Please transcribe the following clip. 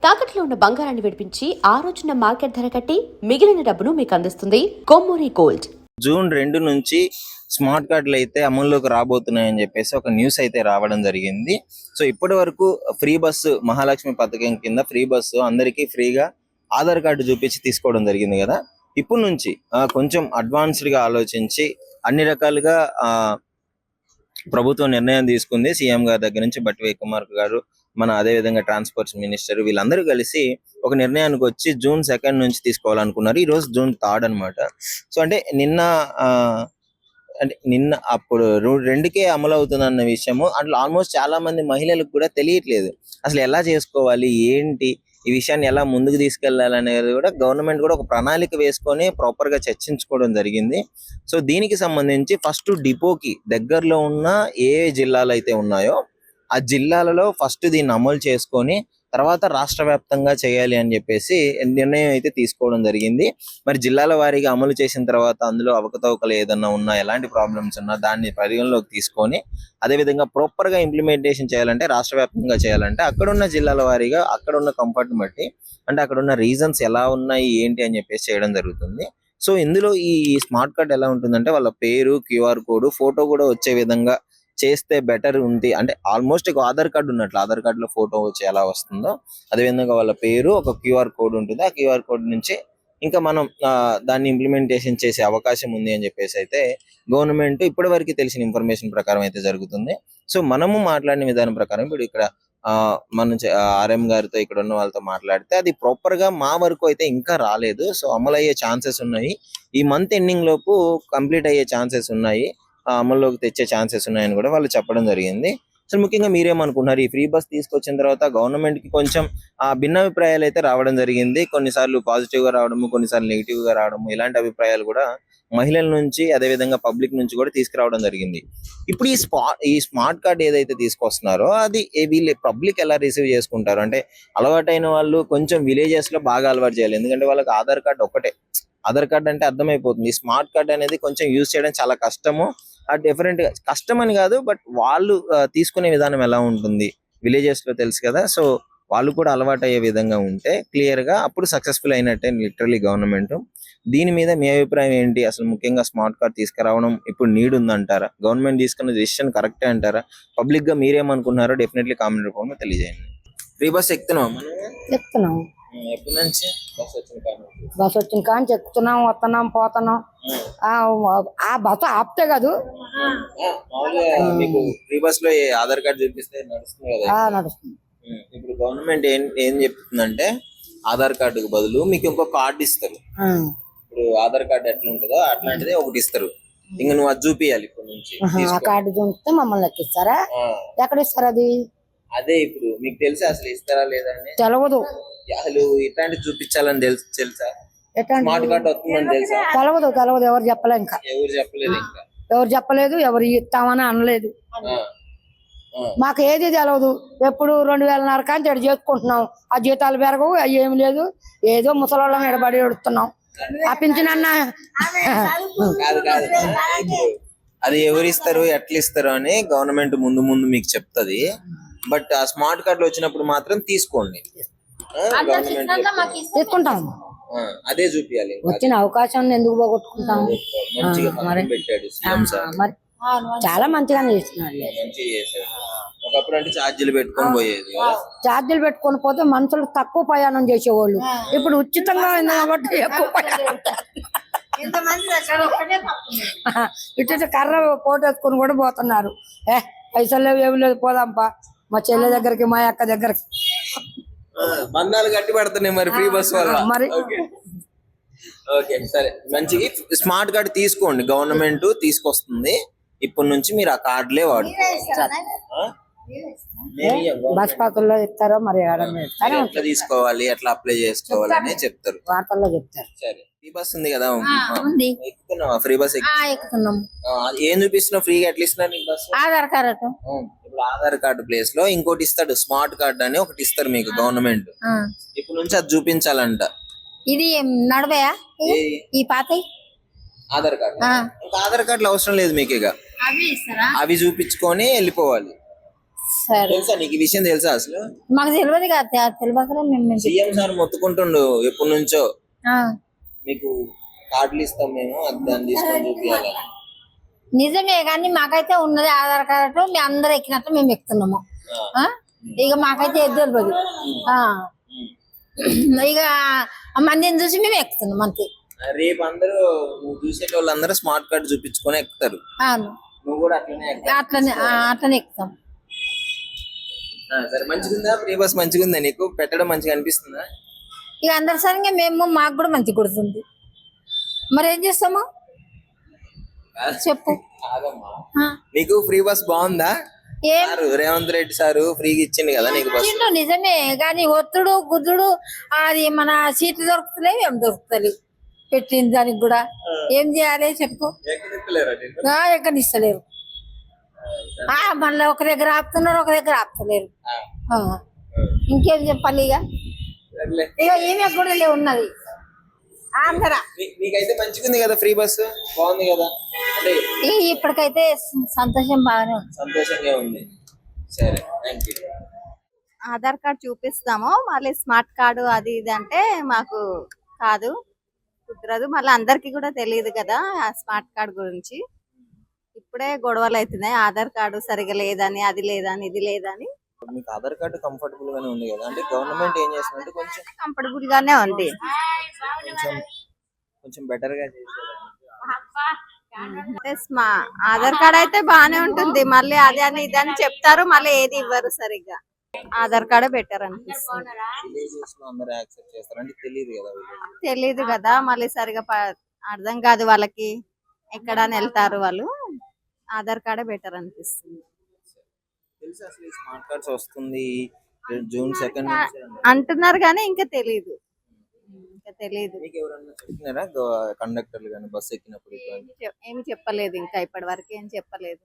తాకట్లో ఉన్న బంగారాన్ని విడిపించి ఆ రోజున మార్కెట్ ధర కట్టి మిగిలిన డబ్బును మీకు అందిస్తుంది కొమ్మూరి గోల్డ్. జూన్ 2 నుంచి స్మార్ట్ కార్డులు అయితే అమల్లోకి రాబోతున్నాయని చెప్పేసి ఒక న్యూస్ అయితే రావడం జరిగింది. సో ఇప్పటి వరకు ఫ్రీ బస్సు మహాలక్ష్మి పథకం కింద ఫ్రీ బస్సు అందరికీ ఫ్రీగా ఆధార్ కార్డు చూపించి తీసుకోవడం జరిగింది కదా. ఇప్పటి నుంచి కొంచెం అడ్వాన్స్డ్ గా ఆలోచించి అన్ని రకాలుగా ప్రభుత్వం నిర్ణయం తీసుకుంది. సీఎం గారి దగ్గర నుంచి బట్టి విక్రమార్క గారు, మన అదే విధంగా ట్రాన్స్పోర్ట్ మినిస్టర్, వీళ్ళందరూ కలిసి ఒక నిర్ణయానికి వచ్చి జూన్ 2 నుంచి తీసుకోవాలనుకున్నారు. ఈ రోజు జూన్ 3 అనమాట. సో అంటే నిన్న అప్పుడు 2కే అమలు అవుతుందన్న విషయము అట్లా ఆల్మోస్ట్ చాలా మంది మహిళలకు కూడా తెలియట్లేదు అసలు ఎలా చేసుకోవాలి, ఏంటి ఈ విషయాన్ని ఎలా ముందుకు తీసుకెళ్లాలనేది కూడా గవర్నమెంట్ కూడా ఒక ప్రణాళిక వేసుకొని ప్రాపర్ గా చర్చించుకోవడం జరిగింది. సో దీనికి సంబంధించి ఫస్ట్ డిపోకి దగ్గరలో ఉన్న ఏ జిల్లాలు అయితే ఉన్నాయో ఆ జిల్లాలలో ఫస్ట్ దీన్ని అమలు చేసుకొని తర్వాత రాష్ట్ర వ్యాప్తంగా చేయాలి అని చెప్పేసి నిర్ణయం అయితే తీసుకోవడం జరిగింది. మరి జిల్లాల వారీగా అమలు చేసిన తర్వాత అందులో అవకతవకలు ఏదన్నా ఉన్నా, ఎలాంటి ప్రాబ్లమ్స్ ఉన్నా దాన్ని పరిగణలోకి తీసుకొని అదేవిధంగా ప్రాపర్ గా ఇంప్లిమెంటేషన్ చేయాలంటే, రాష్ట్ర వ్యాప్తంగా చేయాలంటే అక్కడున్న జిల్లాల వారీగా అక్కడున్న కంఫర్ట్ బట్టి, అంటే అక్కడున్న రీజన్స్ ఎలా ఉన్నాయి ఏంటి అని చెప్పేసి చేయడం జరుగుతుంది. సో ఇందులో ఈ స్మార్ట్ కార్డ్ ఎలా ఉంటుందంటే వాళ్ళ పేరు, క్యూఆర్ కోడ్, ఫోటో కూడా వచ్చే విధంగా చేస్తే బెటర్ ఉంది. అంటే ఆల్మోస్ట్ ఒక ఆధార్ కార్డు ఉన్నట్లు, ఆధార్ కార్డు లో ఫోటో వచ్చి ఎలా వస్తుందో అదేవిధంగా వాళ్ళ పేరు, ఒక క్యూఆర్ కోడ్ ఉంటుంది. ఆ క్యూఆర్ కోడ్ నుంచి ఇంకా మనం దాన్ని ఇంప్లిమెంటేషన్ చేసే అవకాశం ఉంది అని చెప్పేసి అయితే గవర్నమెంట్ ఇప్పటి వరకు తెలిసిన ఇన్ఫర్మేషన్ ప్రకారం అయితే జరుగుతుంది. సో మనము మాట్లాడిన విధానం ప్రకారం ఇప్పుడు ఇక్కడ మన ఆర్ఎం గారితో ఇక్కడ ఉన్న వాళ్ళతో మాట్లాడితే అది ప్రాపర్ గా మా వరకు అయితే ఇంకా రాలేదు. సో అమలు అయ్యే ఛాన్సెస్ ఉన్నాయి, ఈ మంత్ ఎండింగ్ లోపు కంప్లీట్ అయ్యే ఛాన్సెస్ ఉన్నాయి, అమల్లోకి తెచ్చే ఛాన్సెస్ ఉన్నాయని కూడా వాళ్ళు చెప్పడం జరిగింది. అసలు ముఖ్యంగా మీరేమనుకుంటున్నారు? ఈ ఫ్రీ బస్ తీసుకొచ్చిన తర్వాత గవర్నమెంట్ కి కొంచెం భిన్నాభిప్రాయాలు అయితే రావడం జరిగింది. కొన్నిసార్లు పాజిటివ్ గా రావడము, కొన్నిసార్లు నెగిటివ్ గా రావడము, ఇలాంటి అభిప్రాయాలు కూడా మహిళల నుంచి అదే విధంగా పబ్లిక్ నుంచి కూడా తీసుకురావడం జరిగింది. ఇప్పుడు ఈ స్మార్ట్ కార్డ్ ఏదైతే తీసుకొస్తున్నారో అది వీళ్ళు పబ్లిక్ ఎలా రిసీవ్ చేసుకుంటారు అంటే, అలవాటైన వాళ్ళు కొంచెం విలేజెస్ లో బాగా అలవాటు చేయాలి. ఎందుకంటే వాళ్ళకి ఆధార్ కార్డ్ ఒక్కటే, ఆధార్ కార్డ్ అంటే అర్థమైపోతుంది. స్మార్ట్ కార్డ్ అనేది కొంచెం యూజ్ చేయడం చాలా కష్టము. డిఫరెంట్ గా కష్టం అని కాదు, బట్ వాళ్ళు తీసుకునే విధానం ఎలా ఉంటుంది విలేజెస్ లో తెలుసు కదా. సో వాళ్ళు కూడా అలవాటు అయ్యే విధంగా ఉంటే క్లియర్ గా అప్పుడు సక్సెస్ఫుల్ అయినట్టే లిటరలీ గవర్నమెంట్. దీని మీద మీ అభిప్రాయం ఏంటి? అసలు ముఖ్యంగా స్మార్ట్ కార్డ్ తీసుకురావడం ఇప్పుడు నీడ్ ఉందంటారా? గవర్నమెంట్ తీసుకున్న డిసిషన్ కరెక్టే అంటారా? పబ్లిక్ గా మీరేమనుకున్నారో డెఫినెట్లీ కామెంట్ రూపంలో తెలియజేయండి. ఫ్రీ బస్ ఎక్కుతున్నాం ఎప్పటి నుంచి? బస్ వచ్చిన కానీ ఎక్కుతున్నాం, వస్తున్నాం, పోతున్నాం. ఆ బస్సు ఆపితే కాదు, మీకు ఫ్రీ బస్ లో ఆధార్ కార్డు చూపిస్తే నడుస్తుంది కదా. నడుస్తుంది. ఇప్పుడు గవర్నమెంట్ ఏం చెప్తుందంటే ఆధార్ కార్డుకు బదులు మీకు ఇంకో కార్డు ఇస్తారు. ఇప్పుడు ఆధార్ కార్డు ఎట్లా ఉంటుందో అట్లాంటిదే ఒకటి ఇస్తారు. ఇంకా నువ్వు అది చూపియాలి ఇప్పటి నుంచి. ఆ కార్డు చూపిస్తే మమ్మల్ని ఎక్కిస్తారా? ఎక్కడ ఇస్తారు అది? అదే ఇప్పుడు మీకు తెలిసి అసలు ఇస్తారా లేదని తెలవదు. అసలు ఇట్లాంటి చూపించాలని తెలుసా? స్మార్ట్ కార్డు వస్తుందని తెలుసా? తెలవదు. ఎవరు చెప్పలేదు, ఇంకా ఎవరు చెప్పలేదు, ఎవరు ఇస్తామని అనలేదు. మాకు ఏది తెలవదు. ఎప్పుడు 2000 కానీ చెడు చేసుకుంటున్నాం. ఆ జీతాలు పెరగవు, అవి ఏమి లేదు. ఏదో ముసలోళ్ళం ఎడబడి ఎడుతున్నాం. ఆ పింఛనన్నా అది ఎవరు ఇస్తారు, ఎట్లా ఇస్తారు అని గవర్నమెంట్ ముందు మీకు చెప్తుంది. బట్ ఆ స్మార్ట్ కార్డులు వచ్చినప్పుడు మాత్రం తీసుకోండి. తీసుకుంటాం. అదే చూపియాలి. వచ్చిన అవకాశం ఎందుకు పోగొట్టుకుంటాం? మరి చాలా మంచిగానే చేస్తున్నాడు. ఒకప్పుడు అంటే ఛార్జీలు పెట్టుకొని పోయేది. ఛార్జీలు పెట్టుకొని పోతే మనుషులు తక్కువ ప్రయాణం చేసేవాళ్ళు. ఇప్పుడు ఉచితంగా కాబట్టి ఎక్కువ ప్రయాణం. ఇటు కర్ర పోటేసుకొని కూడా పోతున్నారు. పైసలు లేవు, ఏమి లేదు, పోదాంపా మా చెల్లె దగ్గరికి, మా అక్క దగ్గరికి. బంధాలు గట్టి పడుతున్నాయి మరి ఫ్రీ బస్ వల్ల. మరి ఓకే సరే, మంచిగా స్మార్ట్ కార్డ్ తీసుకోండి. గవర్నమెంట్ తీసుకొస్తుంది. ఇప్పటి నుంచి మీరు ఆ కార్డులే వాడుకోవాలి. బస్ పాకుల్లో చెప్తారో మరి ఎట్లా తీసుకోవాలి, ఎట్లా అప్లై చేసుకోవాలి అని చెప్తారు, వార్తల్లో చెప్తారు. సరే, ఫ్రీ బస్ ఉంది కదా, ఎక్కుతున్నావా? Free bus ఎక్కుతున్నాం. ఏం చూపిస్తున్నావు? ఫ్రీగా ఎట్లా ఇస్తున్నారు నీకు బస్? ఆధార్ కార్డు. ఇప్పుడు ఆధార్ కార్డు ప్లేస్ లో ఇంకోటి ఇస్తాడు, స్మార్ట్ కార్డ్ అని ఒకటి ఇస్తారు మీకు గవర్నమెంట్. ఇప్పుడు నుంచి అది చూపించాలంట. ఇది నడవయా ఈ పాత ఆధార్ కార్డు? ఇంకా ఆధార్ కార్డులు అవసరం లేదు మీకు. ఇక అవి చూపించుకొని వెళ్ళిపోవాలి. సరే తెలుసా నీకు ఈ విషయం తెలుసా అసలు? మాకు తెలియదు కదా తెలియకనే మేము సీఎం సార్ మొత్తుకుంటుండు ఎప్పటి నుంచో, ఆ, మీకు కార్డులు ఇస్తాం మేము, అది దాన్ని తీసుకొని చూపించాలి. నిజమే కానీ మాకైతే ఉన్నది ఆధార్ కార్డు మేము అందరు ఎక్కినట్టు మేము ఎక్కుతున్నాము ఆ? ఇక మాకైతే ఏది తెలియదు ఆ. ఇక మందిని చూసి మేము ఎక్కుతున్నాం అంతే. రేపు అందరూ నువ్వు చూసే వాళ్ళందరూ స్మార్ట్ కార్డు చూపించుకొని ఎక్కుతారు, అవును నువ్వు కూడా అట్లనే ఎక్కుతావు. అట్లనే ఎక్కుతాం. సరే, మంచిగుందా ఫ్రీ బస్? మంచిగుందా నీకు? పెట్టడం మంచిగా అనిపిస్తుందా? ఇక అందరి సరిగా మేము మాకు కూడా మంచి కుడుతుంది, మరి ఏం చేస్తాము చెప్పు. కాదమ్మా, ఆ. నీకు ఫ్రీ బస్ బాగుందా? ఏం సారు రేవంత్ రెడ్డి సారు ఫ్రీగా ఇచ్చింది కదా నీకు బస్. ఇచ్చిండు నిజమే కానీ ఒత్తుడు గుద్దుడు అది మన సీట్లు దొరుకుతలేవు ఏం దొరుకుతలేవు పెట్టింది దానికి కూడా ఏం చేయాలి చెప్పు. ఎక్కడిస్తలేరు మళ్ళీ ఒక దగ్గర ఆపుతున్నారు ఒక దగ్గర ఆపుతలేరు. ఆ. ఇంకేం చెప్పాలి ఇక ఇక ఏమి కూడా లేవు ఉన్నది ఆంధ్ర. నీకైతే మంచిగుంది కదా ఫ్రీ బస్, బాగుంది కదా అంటే ఇప్పటికైతే సంతోషం బాగానే ఉంది. సంతోషంగా ఉంది. సరే, థ్యాంక్ యూ. ఆధార్ కార్డ్ చూపిస్తాము, మళ్ళీ స్మార్ట్ కార్డు అది ఇది అంటే మాకు కాదు, కుదరదు. మళ్ళీ అందరికి కూడా తెలియదు కదా ఆ స్మార్ట్ కార్డు గురించి. ఇప్పుడే గొడవలు అవుతున్నాయి, ఆధార్ కార్డు సరిగా లేదని, అది లేదని, ఇది లేదని. మీకు ఆధార్ కార్డు కంఫర్టబుల్ గానే ఉంది కదా, అంటే గవర్నమెంట్ ఏం చేస్తుందంటే కొంచెం కంఫర్టబుల్ గానే ఉంది. కొంచెం కొంచెం బెటర్ గా చేసేది. అంటే ఆధార్ కార్డ్ అయితే బాగానే ఉంటుంది, మళ్ళీ అది అని ఇది అని చెప్తారు, మళ్ళీ ఏది ఇవ్వరు సరిగ్గా. ఆధార్ కార్డే బెటర్ అనిపిస్తుంది. విలేజెస్ లో అందరూ యాక్సెప్ట్ చేస్తారు అంటే తెలియదు కదా వీళ్ళకి. తెలీదు కదా, మళ్ళీ సరిగా అర్థం కాదు వాళ్ళకి, ఎక్కడ వెళ్తారు వాళ్ళు. ఆధార్ కార్డే బెటర్ అనిపిస్తుంది. తెలుసా అసలు స్మార్ట్ కార్డ్స్ వస్తుంది జూన్ 2 నుంచి అంటున్నారు కానీ ఇంకా తెలీదు. మీకు ఎవరన్నా చెప్పినారా కండక్టర్లు కానీ బస్ ఎక్కినప్పుడు? ఏమి చెప్పలేదు, ఇంకా ఇప్పటి వరకు ఏం చెప్పలేదు.